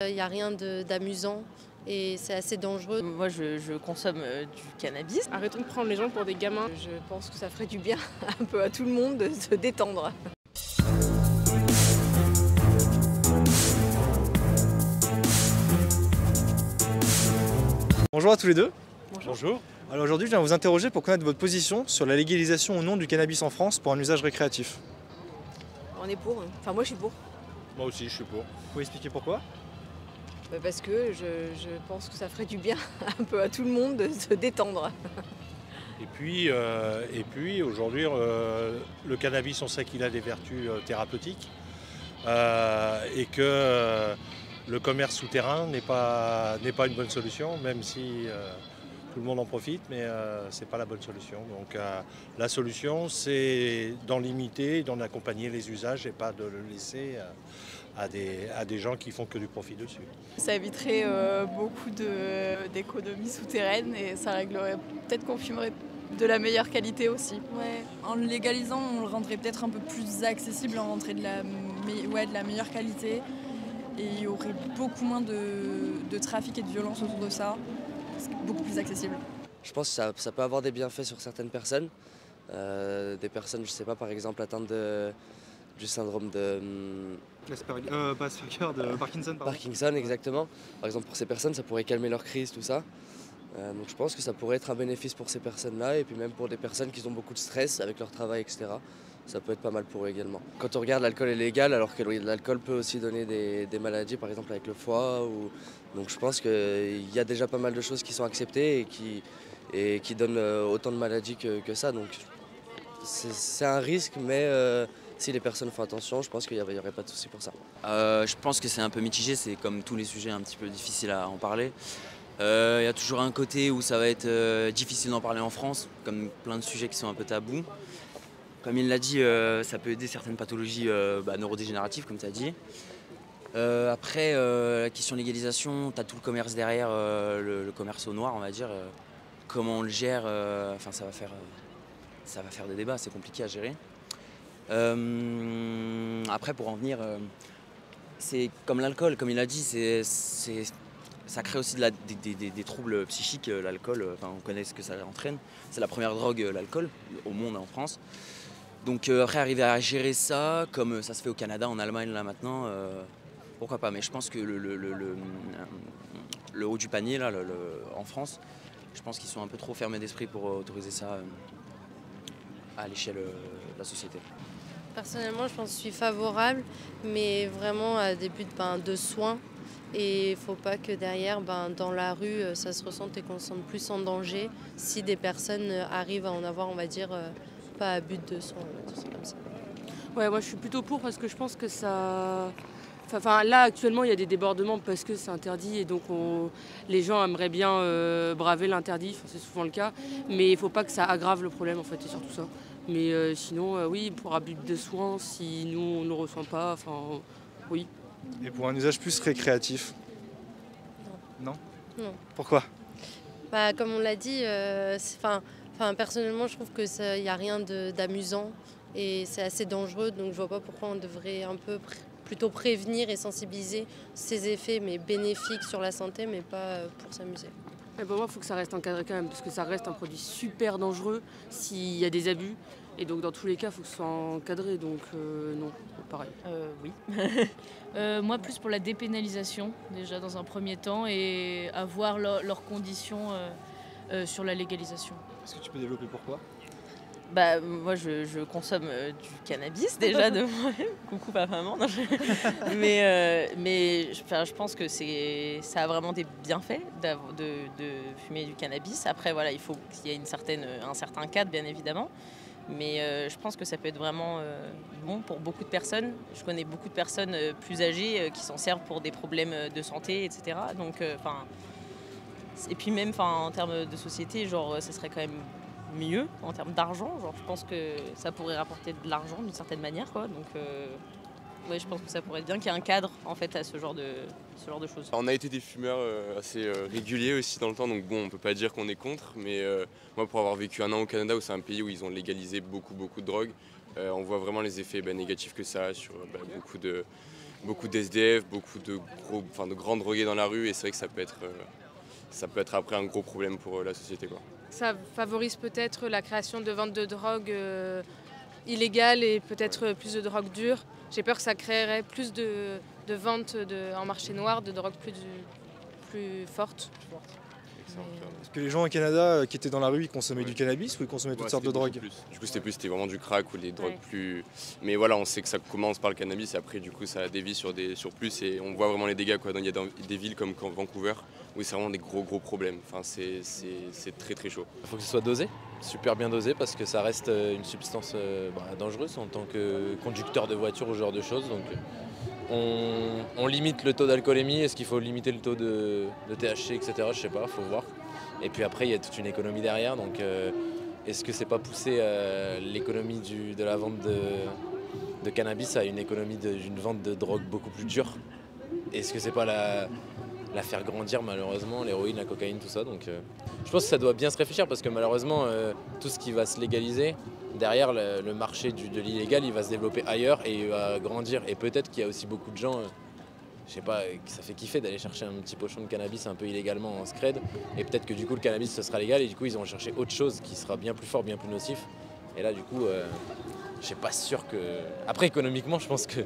Il n'y a rien d'amusant et c'est assez dangereux. Moi, je consomme du cannabis. Arrêtons de prendre les gens pour des gamins. Je pense que ça ferait du bien un peu à tout le monde de se détendre. Bonjour à tous les deux. Bonjour. Alors aujourd'hui, je viens vous interroger pour connaître votre position sur la légalisation ou non du cannabis en France pour un usage récréatif. On est pour. Enfin, moi, je suis pour. Moi aussi, je suis pour. Vous pouvez expliquer pourquoi? Parce que je pense que ça ferait du bien un peu à tout le monde de se détendre. Et puis aujourd'hui, le cannabis, on sait qu'il a des vertus thérapeutiques et que le commerce souterrain n'est pas une bonne solution, même si tout le monde en profite, mais ce n'est pas la bonne solution. Donc la solution, c'est d'en limiter, d'en accompagner les usages et pas de le laisser à des gens qui font que du profit dessus. Ça éviterait beaucoup d'économies souterraines et ça réglerait, peut-être qu'on fumerait de la meilleure qualité aussi. Ouais, en le légalisant, on le rendrait peut-être un peu plus accessible, on rendrait de la meilleure qualité et il y aurait beaucoup moins de trafic et de violence autour de ça. C'est beaucoup plus accessible. Je pense que ça peut avoir des bienfaits sur certaines personnes. Des personnes, je sais pas, par exemple, atteintes du syndrome de Parkinson. Parkinson, exactement. Par exemple, pour ces personnes, ça pourrait calmer leur crise, tout ça. Donc je pense que ça pourrait être un bénéfice pour ces personnes-là et puis même pour des personnes qui ont beaucoup de stress avec leur travail, etc. Ça peut être pas mal pour eux également. Quand on regarde, l'alcool est légal alors que l'alcool peut aussi donner des maladies, par exemple avec le foie. Donc je pense qu'il y a déjà pas mal de choses qui sont acceptées et qui donnent autant de maladies que ça. Donc c'est un risque, mais si les personnes font attention, je pense qu'il n'y aurait pas de souci pour ça. Je pense que c'est un peu mitigé, c'est comme tous les sujets un petit peu difficiles à en parler. Il y a toujours un côté où ça va être difficile d'en parler en France, comme plein de sujets qui sont un peu tabous. Comme il l'a dit, ça peut aider certaines pathologies neurodégénératives, comme tu as dit. Après, la question de légalisation, tu as tout le commerce derrière, le commerce au noir, on va dire. Comment on le gère, ça va faire des débats, c'est compliqué à gérer. Après, pour en venir, c'est comme l'alcool, comme il a dit, ça crée aussi des troubles psychiques, l'alcool, on connaît ce que ça entraîne. C'est la première drogue, l'alcool, au monde, en France. Donc après, arriver à gérer ça, comme ça se fait au Canada, en Allemagne, là, maintenant, pourquoi pas. Mais je pense que le haut du panier, là, en France, je pense qu'ils sont un peu trop fermés d'esprit pour autoriser ça à l'échelle de la société. Personnellement, je pense que je suis favorable, mais vraiment à des buts de soins. Et il ne faut pas que derrière, dans la rue, ça se ressente et qu'on se sente plus en danger si des personnes arrivent à en avoir, on va dire, pas à but de soins, tout ça comme ça. Ouais, moi, je suis plutôt pour parce que je pense que ça... Enfin, là, actuellement, il y a des débordements parce que c'est interdit et donc les gens aimeraient bien braver l'interdit, c'est souvent le cas, mais il ne faut pas que ça aggrave le problème, en fait, c'est surtout ça. Mais sinon, oui, pour abus de soins, si nous, on ne le ressent pas, oui. Et pour un usage plus récréatif? Non. Non. Pourquoi? Comme on l'a dit, personnellement, je trouve qu'il n'y a rien d'amusant et c'est assez dangereux, donc je vois pas pourquoi on devrait un peu plutôt prévenir et sensibiliser ces effets, mais bénéfiques sur la santé, mais pas pour s'amuser. Pour moi, il faut que ça reste encadré quand même, parce que ça reste un produit super dangereux s'il y a des abus. Et donc, dans tous les cas, il faut que ce soit encadré. Donc, non, pareil. Oui. Moi, plus pour la dépénalisation, déjà, dans un premier temps, et avoir leurs conditions sur la légalisation. Est-ce que tu peux développer pourquoi? Moi, je consomme du cannabis déjà de moi-même. Coucou papa-maman. Mais je pense que ça a vraiment des bienfaits de fumer du cannabis. Après, voilà, il faut qu'il y ait un certain cadre, bien évidemment. Mais je pense que ça peut être vraiment bon pour beaucoup de personnes. Je connais beaucoup de personnes plus âgées qui s'en servent pour des problèmes de santé, etc. Donc, et puis même en termes de société, ça serait quand même mieux en termes d'argent. Je pense que ça pourrait rapporter de l'argent d'une certaine manière, quoi. Donc, je pense que ça pourrait être bien qu'il y ait un cadre en fait à ce genre de choses. On a été des fumeurs assez réguliers aussi dans le temps, donc bon, on peut pas dire qu'on est contre, mais moi pour avoir vécu un an au Canada, où c'est un pays où ils ont légalisé beaucoup de drogues, on voit vraiment les effets négatifs que ça a sur beaucoup beaucoup d'SDF, beaucoup de grands drogués dans la rue, et c'est vrai que ça peut être après un gros problème pour la société, quoi. Ça favorise peut-être la création de ventes de drogue illégales et peut-être plus de drogue dure. J'ai peur que ça créerait plus de ventes en marché noir, de drogue plus fortes. Est-ce que les gens au Canada qui étaient dans la rue, ils consommaient du cannabis ou ils consommaient toutes sortes de drogues? Du coup, c'était vraiment du crack ou des drogues plus... Mais voilà, on sait que ça commence par le cannabis et après, du coup, ça dévie sur plus et on voit vraiment les dégâts, quoi. Donc, il y a des villes comme Vancouver où c'est vraiment des gros problèmes. Enfin, c'est très très chaud. Il faut que ce soit dosé, super bien dosé, parce que ça reste une substance dangereuse en tant que conducteur de voiture ou ce genre de choses. Donc, on limite le taux d'alcoolémie. Est-ce qu'il faut limiter le taux de THC, etc. Je sais pas, faut voir. Et puis après, il y a toute une économie derrière. Donc, est-ce que c'est pas pousser l'économie de la vente de cannabis à une économie d'une vente de drogue beaucoup plus dure? Est-ce que c'est pas la faire grandir, malheureusement, l'héroïne, la cocaïne, tout ça? Donc, je pense que ça doit bien se réfléchir, parce que malheureusement, tout ce qui va se légaliser, derrière le marché de l'illégal, il va se développer ailleurs et il va grandir. Et peut-être qu'il y a aussi beaucoup de gens, je sais pas, que ça fait kiffer d'aller chercher un petit pochon de cannabis un peu illégalement en scred. Et peut-être que du coup le cannabis ce sera légal et du coup ils vont chercher autre chose qui sera bien plus fort, bien plus nocif. Et là du coup, je suis pas sûr que... Après économiquement, je pense que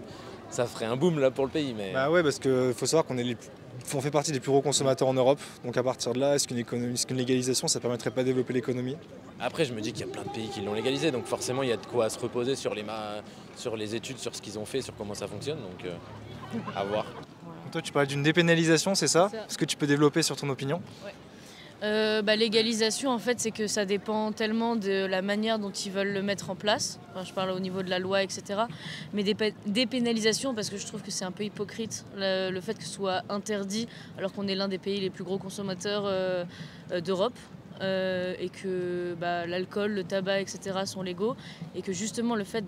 ça ferait un boom là pour le pays. Mais... Bah ouais, parce qu'il faut savoir on fait partie des plus gros consommateurs en Europe. Donc à partir de là, est-ce qu'une légalisation, ça permettrait pas de développer l'économie? Après, je me dis qu'il y a plein de pays qui l'ont légalisé, donc forcément il y a de quoi se reposer sur les études, sur ce qu'ils ont fait, sur comment ça fonctionne, donc à voir. Toi, tu parlais d'une dépénalisation, c'est ça? Est-ce que tu peux développer sur ton opinion? Légalisation, en fait, c'est que ça dépend tellement de la manière dont ils veulent le mettre en place. Enfin, je parle au niveau de la loi, etc. Mais dépénalisation, parce que je trouve que c'est un peu hypocrite, le fait que ce soit interdit, alors qu'on est l'un des pays les plus gros consommateurs d'Europe. Et que l'alcool, le tabac, etc. sont légaux, et que justement le fait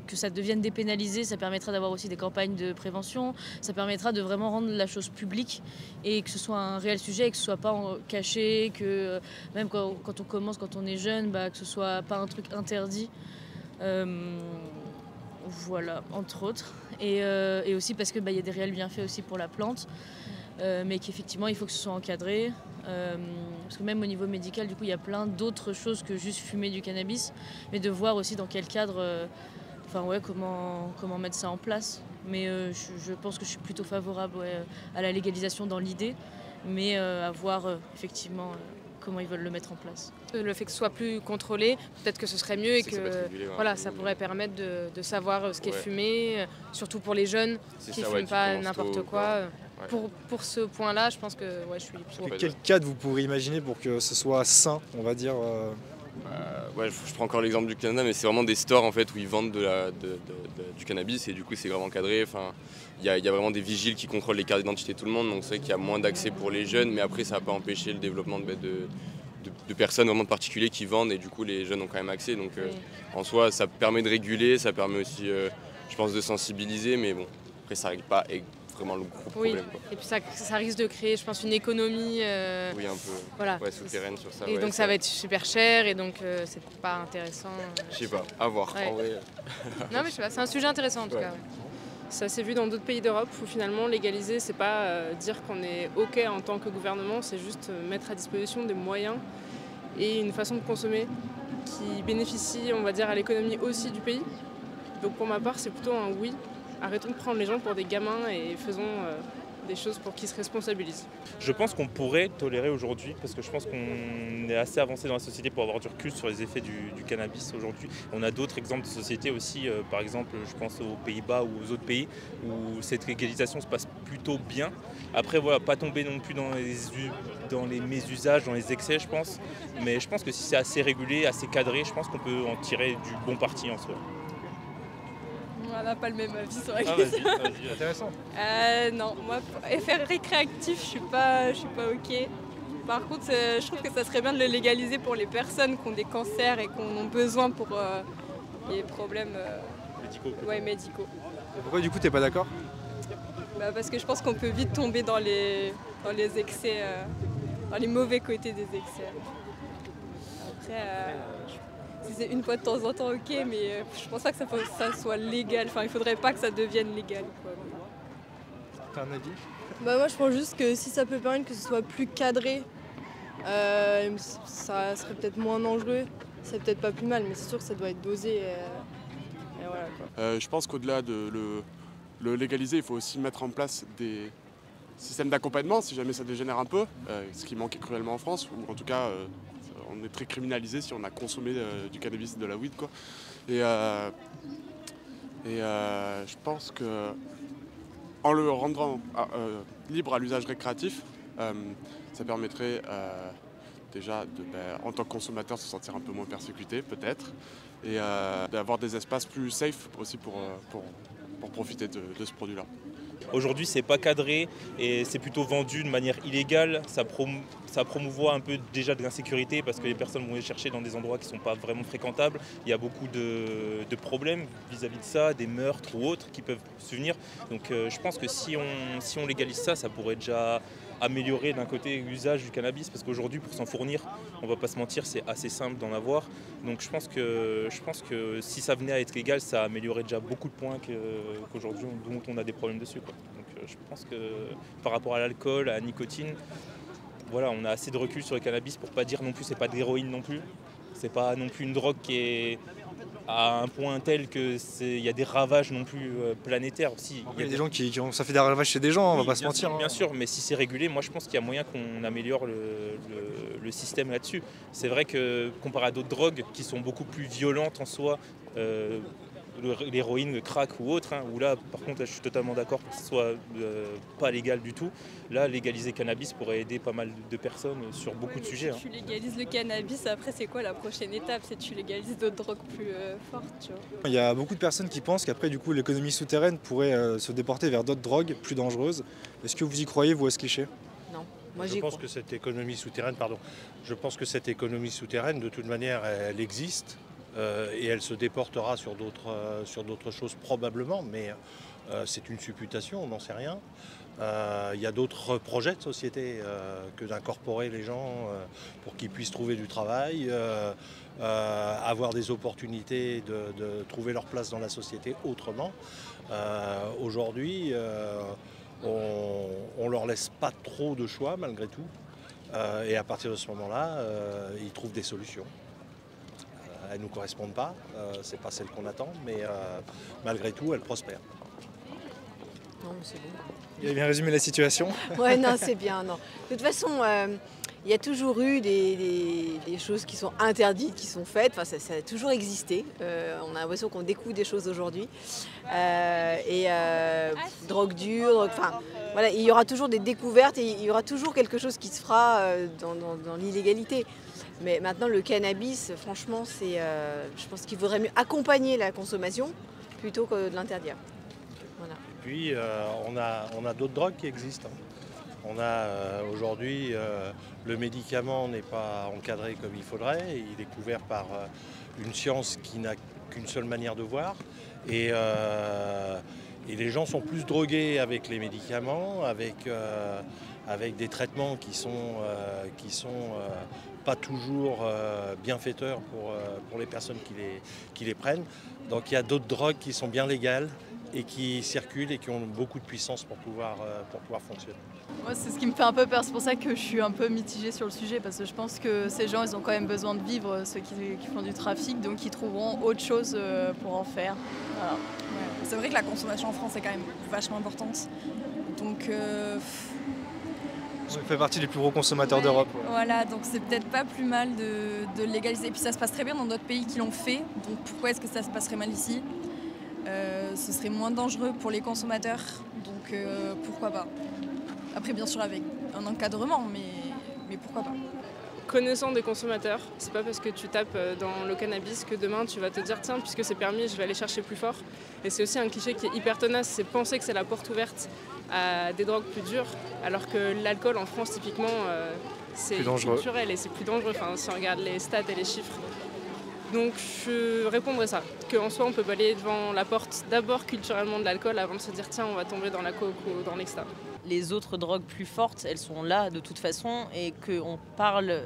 que ça devienne dépénalisé, ça permettra d'avoir aussi des campagnes de prévention, ça permettra de vraiment rendre la chose publique et que ce soit un réel sujet et que ce soit pas caché, que même quand on commence, quand on est jeune, que ce soit pas un truc interdit. Voilà, entre autres. Et aussi parce que y a des réels bienfaits aussi pour la plante, mais qu'effectivement il faut que ce soit encadré. Parce que même au niveau médical, du coup, il y a plein d'autres choses que juste fumer du cannabis, mais de voir aussi dans quel cadre, comment mettre ça en place. Mais je pense que je suis plutôt favorable à la légalisation dans l'idée, mais à voir effectivement comment ils veulent le mettre en place. Le fait que ce soit plus contrôlé, peut-être que ce serait mieux et que ça pourrait permettre de savoir ce qui est fumé, surtout pour les jeunes qui ne fument pas n'importe quoi. Pour ce point-là, je pense que je suis pour. Quel cadre vous pourriez imaginer pour que ce soit sain, on va dire je prends encore l'exemple du Canada, mais c'est vraiment des stores en fait où ils vendent du cannabis et du coup c'est vraiment encadré. Enfin, il y a vraiment des vigiles qui contrôlent les cartes d'identité de tout le monde, donc c'est vrai qu'il y a moins d'accès pour les jeunes, mais après ça va pas empêcher le développement de personnes vraiment de particuliers qui vendent et du coup les jeunes ont quand même accès. Donc en soi ça permet de réguler, ça permet aussi je pense de sensibiliser, mais bon après ça règle pas vraiment le gros problème. Quoi. Et puis ça risque de créer, je pense, une économie un peu souterraine sur ça. Et donc ça va être super cher et donc c'est pas intéressant. Je sais pas, à voir. En vrai. Non mais je sais pas, c'est un sujet intéressant en tout cas. Ouais. Ça s'est vu dans d'autres pays d'Europe où finalement légaliser, c'est pas dire qu'on est OK en tant que gouvernement, c'est juste mettre à disposition des moyens et une façon de consommer qui bénéficie, on va dire, à l'économie aussi du pays. Donc pour ma part, c'est plutôt un oui. Arrêtons de prendre les gens pour des gamins et faisons des choses pour qu'ils se responsabilisent. Je pense qu'on pourrait tolérer aujourd'hui, parce que je pense qu'on est assez avancé dans la société pour avoir du recul sur les effets du cannabis aujourd'hui. On a d'autres exemples de sociétés aussi, par exemple je pense aux Pays-Bas ou aux autres pays où cette légalisation se passe plutôt bien. Après voilà, pas tomber non plus dans les mésusages, dans les excès je pense, mais je pense que si c'est assez régulé, assez cadré, je pense qu'on peut en tirer du bon parti en soi. On n'a pas le même avis sur la question. Vas-y, intéressant. Non, moi, effet récréatif, je suis pas OK. Par contre, je trouve que ça serait bien de le légaliser pour les personnes qui ont des cancers et qui en ont besoin pour les problèmes médicaux. Et pourquoi du coup t'es pas d'accord? Parce que je pense qu'on peut vite tomber dans les excès, dans les mauvais côtés des excès. Après, si c'est une fois de temps en temps, ok, mais je pense pas que ça soit légal. Enfin, il faudrait pas que ça devienne légal, quoi. T'as un avis? Bah moi je pense juste que si ça peut permettre que ce soit plus cadré, ça serait peut-être moins dangereux. C'est peut-être pas plus mal, mais c'est sûr que ça doit être dosé. Et voilà, quoi. Je pense qu'au-delà de le légaliser, il faut aussi mettre en place des systèmes d'accompagnement si jamais ça dégénère un peu, ce qui manque cruellement en France, ou en tout cas on est très criminalisé si on a consommé du cannabis et de la weed, quoi. Et je pense que en le rendant libre à l'usage récréatif, ça permettrait déjà en tant que consommateur se sentir un peu moins persécuté peut-être, et d'avoir des espaces plus safe aussi pour profiter de ce produit-là. Aujourd'hui, c'est pas cadré et c'est plutôt vendu de manière illégale. Ça promouvoit un peu déjà de l'insécurité parce que les personnes vont les chercher dans des endroits qui ne sont pas vraiment fréquentables. Il y a beaucoup de problèmes vis-à-vis de ça, des meurtres ou autres qui peuvent se venir. Donc je pense que si on légalise ça, ça pourrait déjà améliorer d'un côté l'usage du cannabis, parce qu'aujourd'hui pour s'en fournir, on va pas se mentir, c'est assez simple d'en avoir. Donc je pense que si ça venait à être légal, ça améliorerait déjà beaucoup de points qu'aujourd'hui dont on a des problèmes dessus, quoi. Donc je pense que par rapport à l'alcool, à la nicotine, voilà, on a assez de recul sur le cannabis pour pas dire non plus c'est pas de l'héroïne non plus. C'est pas non plus une drogue qui est à un point tel que il y a des ravages non plus planétaires. Si, il y a des gens ça fait des ravages chez des gens, on va pas se mentir. Bien sûr, mais si c'est régulé, moi je pense qu'il y a moyen qu'on améliore le système là-dessus. C'est vrai que comparé à d'autres drogues qui sont beaucoup plus violentes en soi, l'héroïne, le crack ou autre, où là par contre là, je suis totalement d'accord pour que ce soit pas légal du tout. Là, légaliser le cannabis pourrait aider pas mal de personnes sur beaucoup de sujets. Si tu légalises le cannabis, après c'est quoi la prochaine étape? C'est tu légalises d'autres drogues plus fortes, tu vois. Il y a beaucoup de personnes qui pensent qu'après du coup l'économie souterraine pourrait se déporter vers d'autres drogues plus dangereuses. Est-ce que vous y croyez, vous, à ce cliché? Non, moi j'y Je crois. pense que cette économie souterraine, de toute manière, elle existe. Et elle se déportera sur d'autres choses probablement, mais c'est une supputation, on n'en sait rien. Il y a d'autres projets de société que d'incorporer les gens pour qu'ils puissent trouver du travail, avoir des opportunités de trouver leur place dans la société autrement. Aujourd'hui, on leur laisse pas trop de choix malgré tout, et à partir de ce moment-là, ils trouvent des solutions. Elles ne nous correspondent pas, c'est pas celles qu'on attend, mais malgré tout, elles prospèrent. Non, mais c'est bon. Il a bien résumé la situation. Ouais, non, c'est bien. Non. De toute façon, il y a toujours eu des choses qui sont interdites, qui sont faites. Enfin, ça a toujours existé. On a l'impression qu'on découvre des choses aujourd'hui. Drogue dure, enfin, voilà, il y aura toujours des découvertes et il y aura toujours quelque chose qui se fera dans l'illégalité. Mais maintenant, le cannabis, franchement, je pense qu'il vaudrait mieux accompagner la consommation plutôt que de l'interdire. Voilà. Et puis, on a d'autres drogues qui existent. On a aujourd'hui, le médicament n'est pas encadré comme il faudrait. Il est couvert par une science qui n'a qu'une seule manière de voir. Et les gens sont plus drogués avec les médicaments, avec des traitements qui sont pas toujours bienfaiteurs pour les personnes qui les prennent. Donc il y a d'autres drogues qui sont bien légales et qui circulent et qui ont beaucoup de puissance pour pouvoir fonctionner. Moi, c'est ce qui me fait un peu peur, c'est pour ça que je suis un peu mitigée sur le sujet, parce que je pense que ces gens, ils ont quand même besoin de vivre, ceux qui font du trafic, donc ils trouveront autre chose pour en faire. Voilà. Ouais. C'est vrai que la consommation en France est quand même vachement importante. Donc On fait partie des plus gros consommateurs d'Europe. Voilà, donc c'est peut-être pas plus mal de légaliser. Et puis ça se passe très bien dans d'autres pays qui l'ont fait, donc pourquoi est-ce que ça se passerait mal ici? Ce serait moins dangereux pour les consommateurs, donc pourquoi pas. Après bien sûr avec un encadrement, mais pourquoi pas. Connaissant des consommateurs, c'est pas parce que tu tapes dans le cannabis que demain tu vas te dire tiens, puisque c'est permis, je vais aller chercher plus fort. Et c'est aussi un cliché qui est hyper tenace, c'est penser que c'est la porte ouverte à des drogues plus dures, alors que l'alcool en France typiquement c'est culturel et c'est plus dangereux, enfin, si on regarde les stats et les chiffres. Donc je répondrais ça, qu'en soi on peut balayer devant la porte d'abord culturellement de l'alcool avant de se dire tiens on va tomber dans la coke ou dans l'exta. Les autres drogues plus fortes, elles sont là de toute façon, et qu'on parle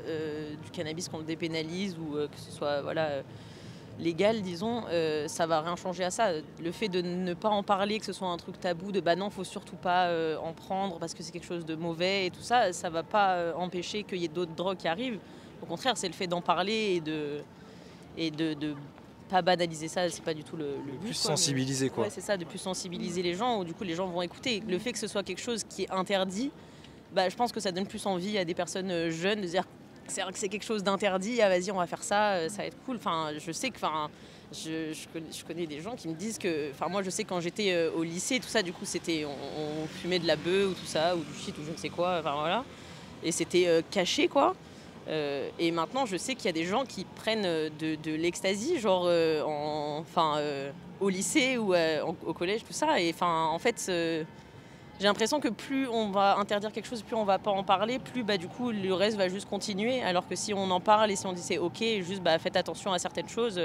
du cannabis, qu'on le dépénalise ou que ce soit légal, disons, ça va rien changer à ça. Le fait de ne pas en parler, que ce soit un truc tabou, de bah non, faut surtout pas en prendre parce que c'est quelque chose de mauvais et tout ça, ça va pas empêcher qu'il y ait d'autres drogues qui arrivent. Au contraire, c'est le fait d'en parler et de pas banaliser ça, c'est pas du tout le but. Plus sensibiliser quoi. Ouais, c'est ça, de plus sensibiliser les gens, où du coup les gens vont écouter. Le fait que ce soit quelque chose qui est interdit, bah, je pense que ça donne plus envie à des personnes jeunes de dire c'est vrai que c'est quelque chose d'interdit, ah vas-y on va faire ça, ça va être cool. Enfin, je sais que je connais des gens qui me disent que, enfin moi je sais que quand j'étais au lycée tout ça, du coup c'était on fumait de la bœuf ou tout ça ou du shit ou je ne sais quoi, enfin voilà, et c'était caché quoi. Et maintenant, je sais qu'il y a des gens qui prennent de l'ecstasy, genre au lycée ou au collège, tout ça. Et en fait, j'ai l'impression que plus on va interdire quelque chose, plus on va pas en parler, plus bah, du coup le reste va juste continuer. Alors que si on en parle et si on dit c'est ok, juste bah, faites attention à certaines choses.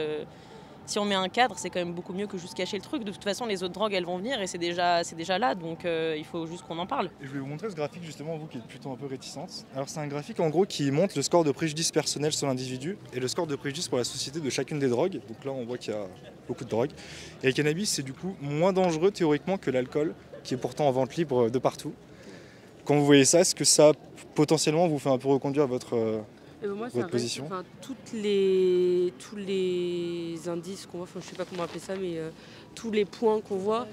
Si on met un cadre, c'est quand même beaucoup mieux que juste cacher le truc. De toute façon, les autres drogues, elles vont venir et c'est déjà là. Donc il faut juste qu'on en parle. Et je vais vous montrer ce graphique justement, vous qui êtes plutôt un peu réticente. Alors c'est un graphique en gros qui montre le score de préjudice personnel sur l'individu et le score de préjudice pour la société de chacune des drogues. Donc là on voit qu'il y a beaucoup de drogues. Et le cannabis c'est du coup moins dangereux théoriquement que l'alcool, qui est pourtant en vente libre de partout. Quand vous voyez ça, est-ce que ça potentiellement vous fait un peu reconduire votre position? Tous les indices qu'on voit, je ne sais pas comment appeler ça, mais tous les points qu'on voit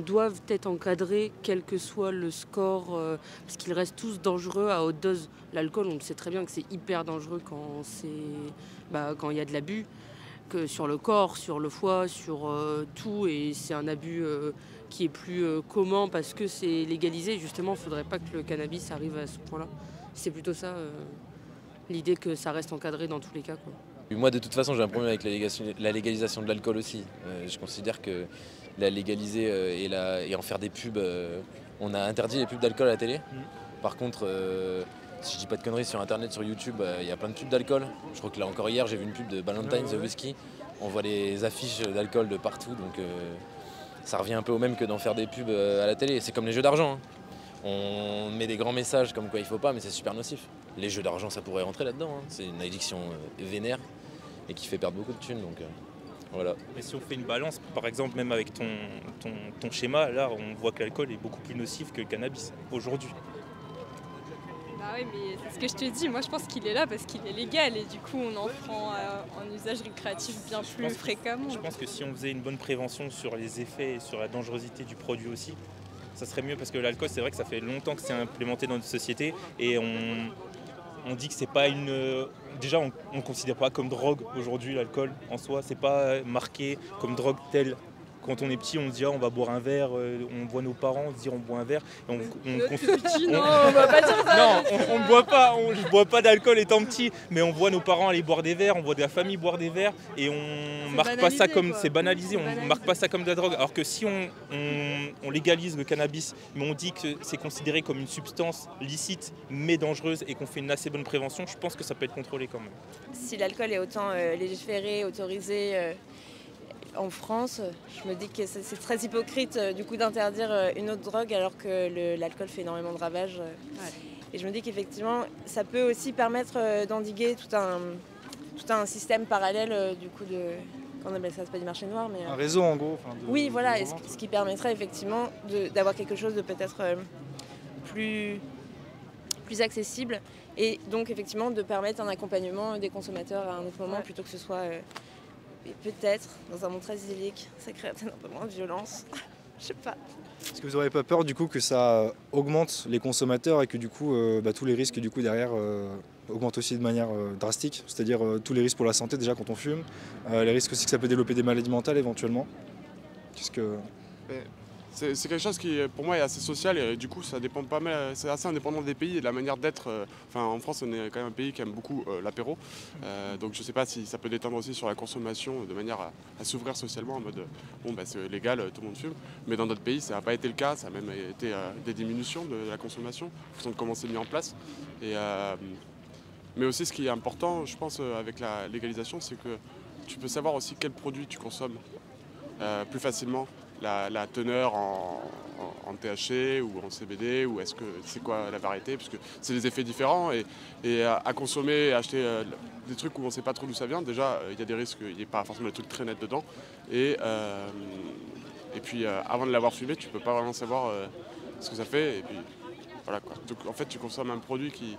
doivent être encadrés, quel que soit le score, parce qu'ils restent tous dangereux à haute dose. L'alcool, on le sait très bien que c'est hyper dangereux quand il y a de l'abus, que sur le corps, sur le foie, sur tout, et c'est un abus qui est plus commun parce que c'est légalisé. Justement, il ne faudrait pas que le cannabis arrive à ce point-là. C'est plutôt ça. L'idée que ça reste encadré dans tous les cas, quoi. Moi de toute façon j'ai un problème avec la légalisation de l'alcool aussi. Je considère que la légaliser et en faire des pubs, on a interdit les pubs d'alcool à la télé. Par contre, si je dis pas de conneries, sur internet, sur YouTube, il y a plein de pubs d'alcool. Je crois que là encore hier j'ai vu une pub de Ballantine's Whisky. On voit les affiches d'alcool de partout, donc ça revient un peu au même que d'en faire des pubs à la télé. C'est comme les jeux d'argent, hein. On met des grands messages comme quoi il faut pas, mais c'est super nocif. Les jeux d'argent, ça pourrait rentrer là-dedans, hein. C'est une addiction vénère et qui fait perdre beaucoup de thunes. Donc, voilà. Mais si on fait une balance, par exemple, même avec ton schéma, là, on voit que l'alcool est beaucoup plus nocif que le cannabis aujourd'hui. Bah oui, mais c'est ce que je te dis. Moi, je pense qu'il est là parce qu'il est légal et du coup, on en prend en usage récréatif bien plus fréquemment. Je pense que si on faisait une bonne prévention sur les effets et sur la dangerosité du produit aussi, ça serait mieux parce que l'alcool, c'est vrai que ça fait longtemps que c'est implémenté dans notre société et on dit que c'est pas une... Déjà, on ne considère pas comme drogue aujourd'hui l'alcool en soi. C'est pas marqué comme drogue telle. Quand on est petit, on se dit on va boire un verre, on voit nos parents se dire on boit un verre. Non, on va pas dire ça. Non, on ne boit pas, je bois pas d'alcool étant petit, mais on voit nos parents aller boire des verres, on voit de la famille boire des verres et on marque pas ça comme... C'est banalisé, on marque pas ça comme de la drogue. Alors que si on légalise le cannabis, mais on dit que c'est considéré comme une substance licite mais dangereuse et qu'on fait une assez bonne prévention, je pense que ça peut être contrôlé quand même. Si l'alcool est autant légiféré, autorisé... En France, je me dis que c'est très hypocrite du coup d'interdire une autre drogue alors que l'alcool fait énormément de ravages. Ouais. Et je me dis qu'effectivement, ça peut aussi permettre d'endiguer tout un système parallèle du coup de... Qu'on appelle ça, c'est pas du marché noir, mais... Un réseau en gros. Oui, voilà, ce qui permettrait effectivement d'avoir quelque chose de peut-être plus accessible et donc effectivement de permettre un accompagnement des consommateurs à un autre moment plutôt que ce soit... Et peut-être, dans un monde très idyllique, ça crée peut-être un peu moins de violence. Je sais pas. Est-ce que vous n'aurez pas peur du coup que ça augmente les consommateurs et que du coup tous les risques du coup derrière augmentent aussi de manière drastique, c'est-à-dire tous les risques pour la santé déjà quand on fume, les risques aussi que ça peut développer des maladies mentales éventuellement. Qu'est-ce que... C'est quelque chose qui, pour moi, est assez social et du coup, ça dépend pas mal. C'est assez indépendant des pays et de la manière d'être. En France, on est quand même un pays qui aime beaucoup l'apéro. Donc, je sais pas si ça peut détendre aussi sur la consommation de manière à s'ouvrir socialement en mode c'est légal, tout le monde fume. Mais dans d'autres pays, ça n'a pas été le cas. Ça a même été des diminutions de la consommation qui sont commencées mis en place. Mais aussi, ce qui est important, je pense, avec la légalisation, c'est que tu peux savoir aussi quel produit tu consommes plus facilement. la teneur en THC ou en CBD, ou est-ce que c'est quoi la variété, parce que c'est des effets différents, et à consommer, à acheter des trucs où on ne sait pas trop d'où ça vient, déjà il y a des risques qu'il n'y ait pas forcément des trucs très nets dedans, et puis avant de l'avoir fumé, tu peux pas vraiment savoir ce que ça fait, et puis voilà quoi. Donc en fait tu consommes un produit qui,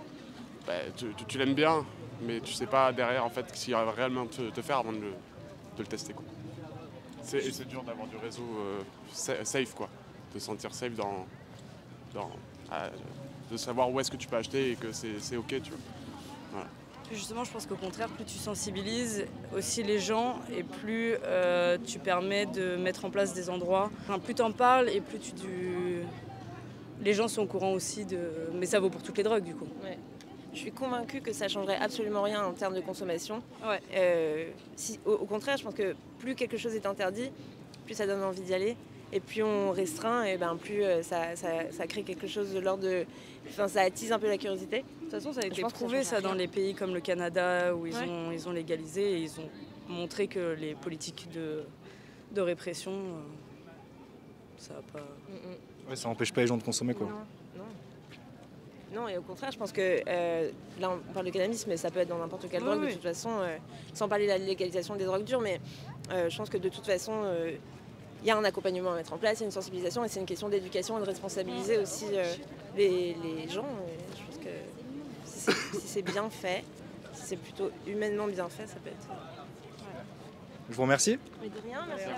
tu l'aimes bien, mais tu sais pas derrière en fait s'il va réellement te faire avant de le tester quoi. C'est dur d'avoir du réseau safe quoi, de se sentir safe de savoir où est-ce que tu peux acheter et que c'est ok, tu vois. Voilà. Justement, je pense qu'au contraire, plus tu sensibilises aussi les gens et plus tu permets de mettre en place des endroits. Enfin, plus tu en parles et plus les gens sont au courant aussi mais ça vaut pour toutes les drogues du coup. Ouais. Je suis convaincue que ça changerait absolument rien en termes de consommation. Ouais. Au contraire, je pense que plus quelque chose est interdit, plus ça donne envie d'y aller. Et plus on restreint, et plus ça crée quelque chose de l'ordre de... Enfin, ça attise un peu la curiosité. De toute façon, ça a été prouvé ça dans les pays comme le Canada où ils ont légalisé et ils ont montré que les politiques de répression, ça n'a pas... Ouais, ça n'empêche pas les gens de consommer quoi. Non, et au contraire, je pense que là on parle de cannabis, mais ça peut être dans n'importe quelle drogue de toute façon, sans parler de la légalisation des drogues dures, mais je pense que de toute façon, il y a un accompagnement à mettre en place, il y a une sensibilisation, et c'est une question d'éducation et de responsabiliser aussi les gens. Et je pense que si c'est bien fait, si c'est plutôt humainement bien fait, ça peut être... Je vous remercie. Mais de rien, merci.